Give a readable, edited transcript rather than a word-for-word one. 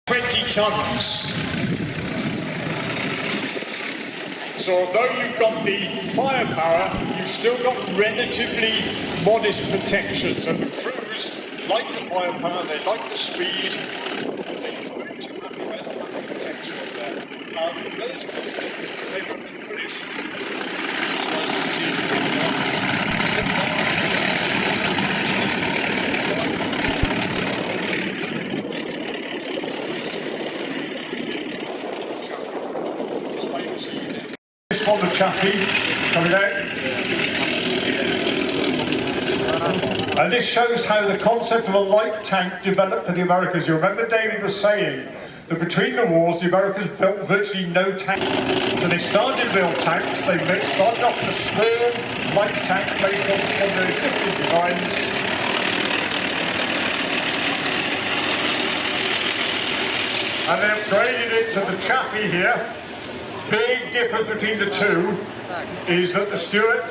20 tons. So although you've got the firepower, you've still got relatively modest protection. So the crews like the firepower, they like the speed, but they weren't too happy about the lack of protection up there. There's they were British. As well as it's easy to on the Chaffee coming out, and this shows how the concept of a light tank developed for the Americans. You remember David was saying that between the wars the Americans built virtually no tanks, so they started to build tanks. They started off with a small light tank based on their existing designs, and they upgraded it to the Chaffee here. Big difference between the two is that the Stuart